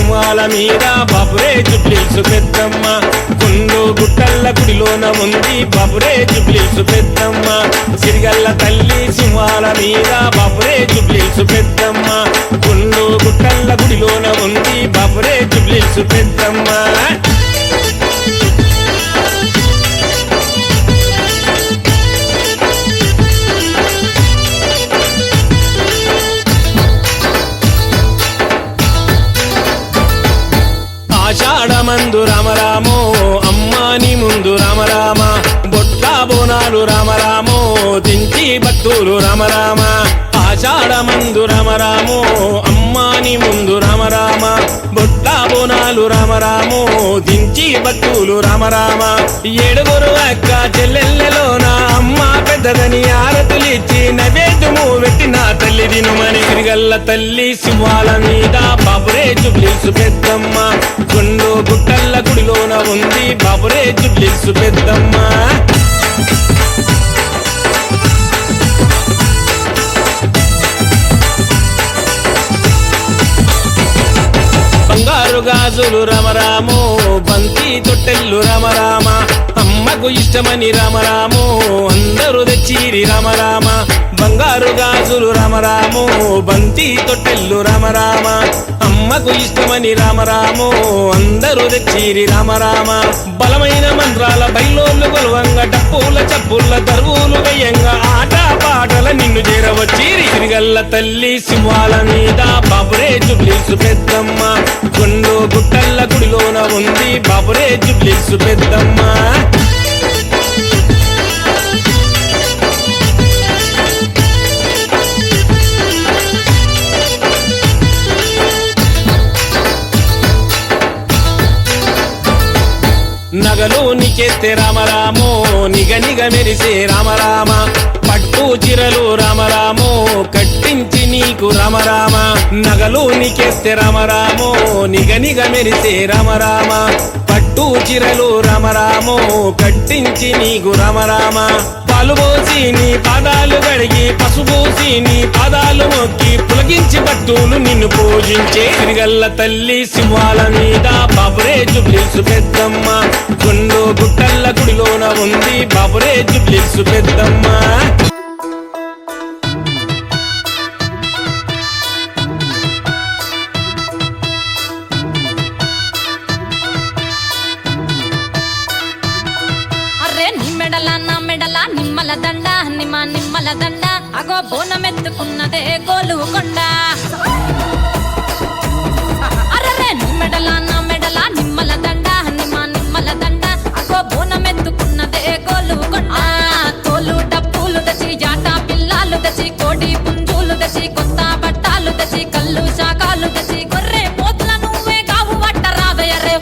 సింహాల మీద బాపురే జుబ్లీసు పెద్దమ్మ గుండు గుట్టల్ల గుడిలోన ఉంది బాపురే జుబ్లీసు పెద్దమ్మ సిరిగల్ల తల్లి సింహాల మీద బాపురే జుబ్లీసు పెద్దమ్మ గుండు గుట్టల్ల గుడిలోన ఉంది బాపురే జుబ్లీసు పెద్దమ్మ ఆషాఢమందు రామరామో అమ్మాని ముందు రామరామ బొట్ల బోనాలు రామరామో దించి భక్తులు రామరామ ఆషాఢమందు రామరామో అమ్మాని ముందు రామరామ బొట్ల బోనాలు రామరామో దించి భక్తులు రామరామ ఏడుగురు అక్క చెల్లెళ్ళలోన అమ్మ పెద్దదని ఆరతులిచ్చి నైవేద్యము పెట్టిన తల్లి దినుమని తిరిగల్ల తల్లి సింహాల మీద బాపురే జుబ్లీసు పెద్దమ్మ గుండు గుట్టల్ల గుడిలోన ఉంది బాపురే జుబ్లీసు పెద్దమ్మ బంగారు గాజులు రామరామో బంతి తొట్టెల్లు రామరామ అమ్మకు ఇష్టమని రామరామో అందరూ తెచ్చిరి రామరామ బంగారు గాజులు రామరామో బంతి తొట్టెల్లు రామరామ అమ్మకు ఇష్టమని రామరామో అందరూ తెచ్చిరి రామరామ బలమైన మంత్రాల బైలోళ్ళు కొలవంగ డప్పుల చప్పుల దరువులు వేయంగా ఆట పాటల నిన్ను చేరవచ్చిరి తిరిగల్ల తల్లి సింహాల మీద బాపురే జుబ్లీసు పెద్దమ్మ గుండు గుట్టల్ల గుడిలోన ఉంది బాపురే జుబ్లీసు పెద్దమ్మ నగలు నీకెత్తే రామరామో నిగ నిగ మెరిసే రామరామ పట్టు చిరలు రామరామో కట్టించి నీకు రామరామ నగలు నీకెత్తే రామరామో నిగ నిగ మెరిసే రామరామ పట్టు చిరలు రామరామో కట్టించి నీకు రామరామ పాలు పోసి నీ పాదాలు గడిగి పసుపోసి నీ పాదాలు మొక్కి పులగించి భక్తులు నిన్ను పూజించే తిరిగల్ల తల్లి సింహాల మీద బాపురే జుబ్లీసు పెద్దమ్మ గుండు గుట్టల్ల గుడిలోన ఉంది బాపురే జుబ్లీసు పెద్దమ్మ నిమ్మల దండ నిమ్మల దండ అగో బోనమెత్తుకున్నదే గోలువు కొండ అరే నిమ్మెడల నా మెడల నిమ్మల దండ నిమ్మల దండ అగో బోనమెత్తుకున్నదే గోలువు కొండ తోలు డప్పులు దచి జాట పిల్లాలు దచి కోడి పుంజులు దచి కొత్త బట్టాలు దచి కళ్ళు శాకాలు దచి గొర్రె పోతుల నువ్వే కావు పట్ట రావయ్యరే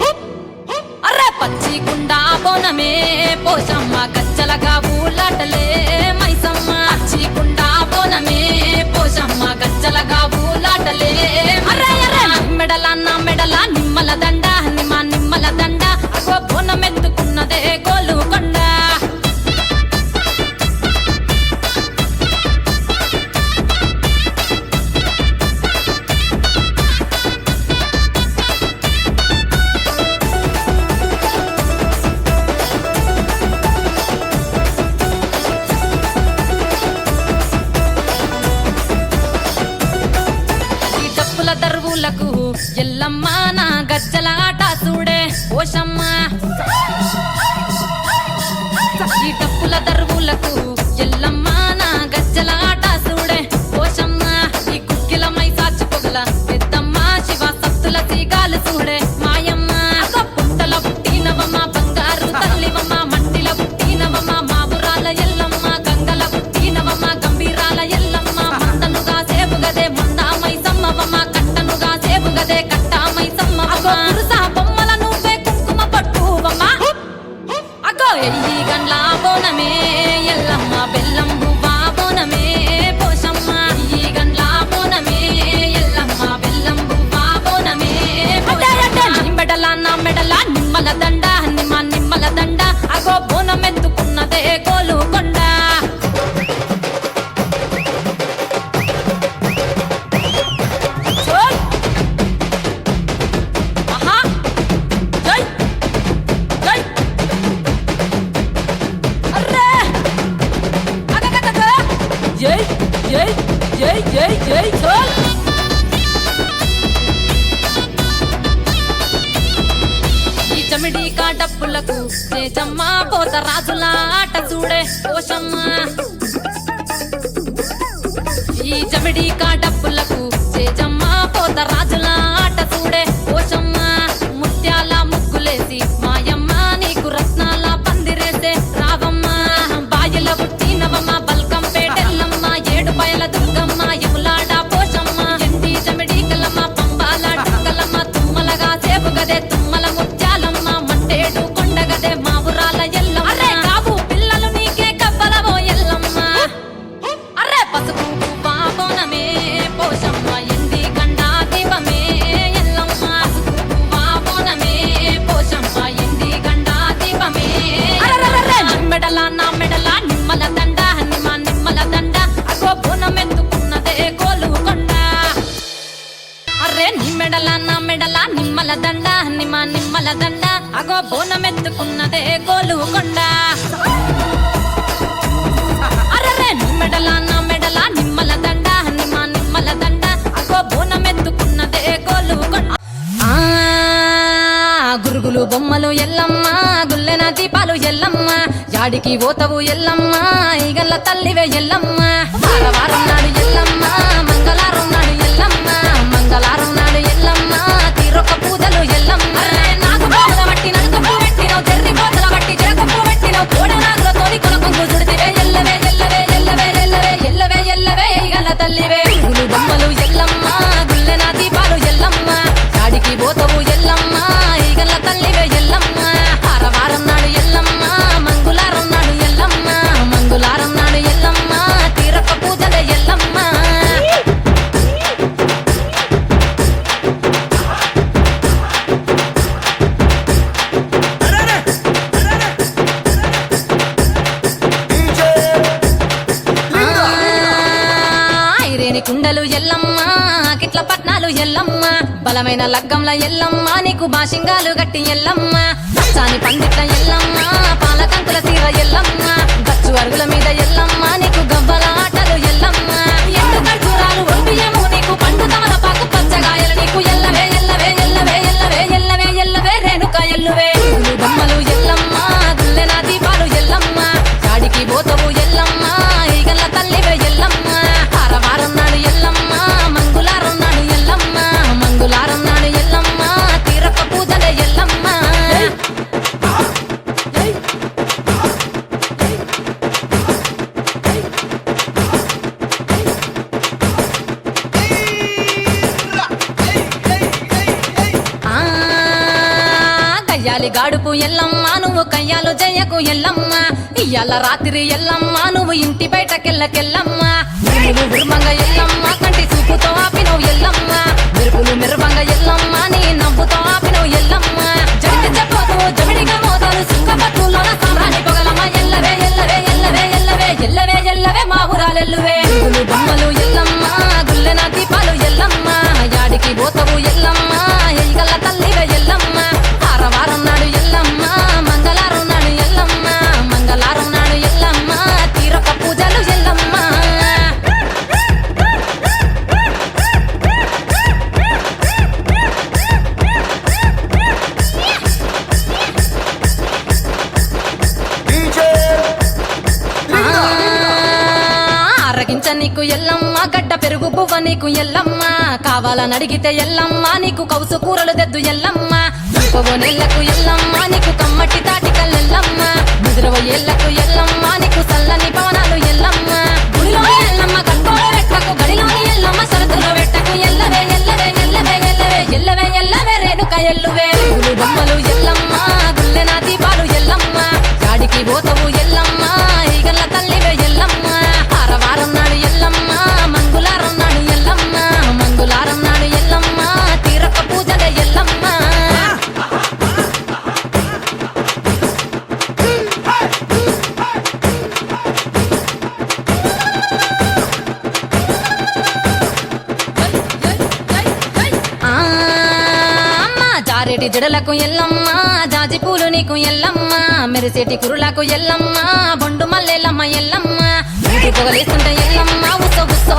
అరే పచ్చి కుండ బోనమే పోషమ్మ గచ్చలగా ఊలాటలే మైసమ్మ పచ్చికుండా బోనమే పోషమ్మ గచ్చలగా ఊలాటలే అరే అరే మెడల నా మెడల నిమ్మల దండ నిమ్మల దండ అగో బోనమెత్తుకున్నదే గోలువు కొండ దరువులకు ఎల్లమ్మ నా గజ్జల ఆట చూడే ఓషమ్మ ఈ డప్పుల దరువులకు ఎల్లమ్మ నా గజ్జల ఆట చూడే ఓషమ్మ ఈ కుక్కిల మై సాచి పొగల పెద్దమ్మ శివ సత్తుల సీగాలు చూడే మాయమ్మ పుట్టల పుట్టినవమ్మ బంగారు తల్లివమ్మ మట్టిల పుట్టినవమ్మ మాబురాల ఎల్లమ్మ గంగల పుట్టినవమ్మ గంభీరాల ఎల్లమ్మ మందనుగా సేపుగదే మందామై సమ్మవమ్మ గదే కట్టామై సమ్మవమ్మ పురుసా బొమ్మల నువ్వే కుంకుమ పట్టువమ్మ అగో ఎల్లి గండ్ల బోనమే ఎల్లమ్మ బెల్లం జై జై జై జై చోల్ ఈ చమిడి కాటప్పులకు చేజమ్మ పోత రాజుల ఆట చూడే పోషమ్మ ఈ చమిడి కాటప్పులకు చేజమ్మ పోత రాజుల ఆట చూడే పోషమ్మ ముత్యాల ముగ్గులేసి మాయమ్మ నీకు రత్నాల పందిరేసే రావమ్మ బాయల పుట్టినవమ్మ బల్కం పేటెల్లమ్మ ఏడు బయల దుర్గమ్మ యములాడ పోషమ్మ ఎండి చమిడి కలమ్మ పంబాల టక్కలమ్మ తుమ్మలగా సేపు గదే తుమ్మల ముత్యాలమ్మ మంటేడు కొండగదే మా ఊరాల ఎల్లమ్మ అరే కావు పిల్లలు నీకే కబ్బలవో ఎల్లమ్మ అరే పసుపు పాపనమే పోషమ్మ ఎండి గండా దీపమే ఎల్లమ్మ పసుపు పాపనమే పోషమ్మ ఎండి గండా దీపమే మెడల నా మెడల నిమ్మల దండ నిమ్మల దండ అగో బోనమెత్తుకున్నదే గోలు కొండ అరే నీ మెడల నా మెడల నిమ్మల దండ నిమ్మల దండ అగో బోనమెత్తుకున్నదే గోలు కొండ అరే నీ మెడల నా మెడల నిమ్మల దండ నిమ్మల దండ అగో బోనమెత్తుకున్నదే గోలు కొండ గురుగులు బొమ్మలు ఎల్లమ్మ గుల్లెన దీపాలు ఎల్లమ్మ యాడికి పోతవు ఎల్లమ్మ ఈగల్ల తల్లివే ఎల్లమ్మ వారం నాడు ఎల్లమ్మ మంగళారం నాడు ఎల్లమ్మ మంగళారం నాడు ఎల్లమ్మ తీరొక్క పూజలు ఎల్లమ్మ నాకు బాధ బట్టి నలుగు పెట్టినవు తెర్రి కోతల బట్టి జరగపు పెట్టినవు కోడ నాగులతోని కొనకొంగు చుడితివే ఎల్లవే ఎల్లవే ఎల్లవే ఎల్లవే ఎల్లవే ఎల్లవే ఈగల్ల తల్లివే గురుగులు బొమ్మలు ఎల్లమ్మ గుల్లెన దీపాలు ఎల్లమ్మ యాడికి పోతవు ఎల్లమ్మ ఈగల్ల తల్లివే ఎల్లమ్మ వారం నాడు ఎల్లమ్మ మంగుళారం నాడు ఎల్లమ్మ మంగుళారం నాడు ఎల్లమ్మ తీరొక్క పూజలే ఎల్లమ్మ ఐరేని కుండలు ఎల్లమ్మ కిట్ల పట్నాలు ఎల్లమ్మ బలమైన లగ్గంల ఎల్లమ్మ నీకు బాషింగాలు గట్టి ఎల్లమ్మ చాని పండిట్ల ఎల్లమ్మ పాలకంకుల సీర ఎల్లమ్మ గచ్చు అరుగుల మీద ఎల్లమ్మ నీకు గవ్వల ఆటలు ఎల్లమ్మ ఎండు ఖర్జూరాలు ఒంటియము నీకు పండు తమలపాకు పచ్చగాయలు నీకు ఎల్లవే ఎల్లవే ఎల్లవే ఎల్లవే ఎల్లవే ఎల్లవే రేణుక ఎల్లువే గుళ్ళు బొమ్మలు ఎల్లమ్మ గుల్లెన దీపాలు ఎల్లమ్మ చాడికి పోతవు ఎల్లమ్మ ఈగల్ల తల్లివే ఎల్లమ్మ వారం నాడు ఎల్లమ్మ మంగుళారం నాడు ఎల్లమ్మ మంగుళారం నాడు ఎల్లమ్మ తీరొక్క పూజలే ఎల్లమ్మ కయ్యాలి గాడుపు ఎల్లమ్మ నువ్వు కయ్యాలు జయ్యకు ఎల్లమ్మ ఇయ్యాల రాత్రి ఎల్లమ్మ నువ్వు ఇంటి బయటకెళ్ళకెళ్ళమ్మ మెరుపులు విరుమంగ ఎల్లమ్మ కంటి చూపుతో ఆపినవు ఎల్లమ్మ మెరుపులు మెరువంగ ఎల్లమ్మ నీ నవ్వుతో ఆపినవు ఎల్లమ్మ జడికి చెప్పదు జమిడిగా మోతాలు సుఖపట్టులోన సామ్రాణి పొగలమ్మ ఎల్లవే ఎల్లవే ఎల్లవే ఎల్లవే ఎల్లవే ఎల్లవే మా ఊరాలెల్లువే గుళ్ళు బొమ్మలు ఎల్లమ్మ గుల్లెన దీపాలు ఎల్లమ్మ యాడికి పోతవు ఎల్లమ్మ ఎయ్యగల్ల తల్లివే ఎల్లమ్మ వారం నాడు ఎల్లమ్మ మంగళారం నాడు ఎల్లమ్మ మంగళారం నాడు ఎల్లమ్మ తీరొక్క పూజలు ఎల్లమ్మ అరగించ నీకు ఎల్లమ్మ గడ్డ పెరుగు బువ్వ నీకు ఎల్లమ్మ కావాలని అడిగితే ఎల్లమ్మ నీకు కౌసు కూరలు తెద్దు ఎల్లమ్మ నెల్లకు ఎల్లమ్మ నీకు కమ్మటి తాటికల్ ఎల్లమ్మ ముదిరవ ఎల్లకు ఎల్లమ్మ నీకు సల్లని పవనాలు ఎల్లమ్మ గుడిలో ఎల్లమ్మ గడ్డోల వెట్టకు గడిలోని ఎల్లమ్మ సరదుల వెట్టకు ఎల్లవే ఎల్లవే ఎల్లవే ఎల్లవే ఎల్లవే ఎల్లవే రేణుక ఎల్లువే గుళ్ళు బొమ్మలు ఎల్లమ్మ గుల్లెన దీపాలు ఎల్లమ్మ చాడికి పోతవు ఎల్లమ్మ ఈగల్ల తల్లివే ఎల్లమ్మ వారం నాడు ఎల్లమ్మ మంగుళారం నాడు ఎల్లమ్మ మంగుళారం నాడు ఎల్లమ్మ తీరొక్క పూజలే ఎల్లమ్మ జారేటి జడలకు ఎల్లమ్మ జాజి పూలు నీకు ఎల్లమ్మ మెరిసేటి కురులకు ఎల్లమ్మ బొండు మల్లెలమ్మ ఎల్లమ్మ పొగలేస్తుంటే ఎల్లమ్మ ఉస ఉసో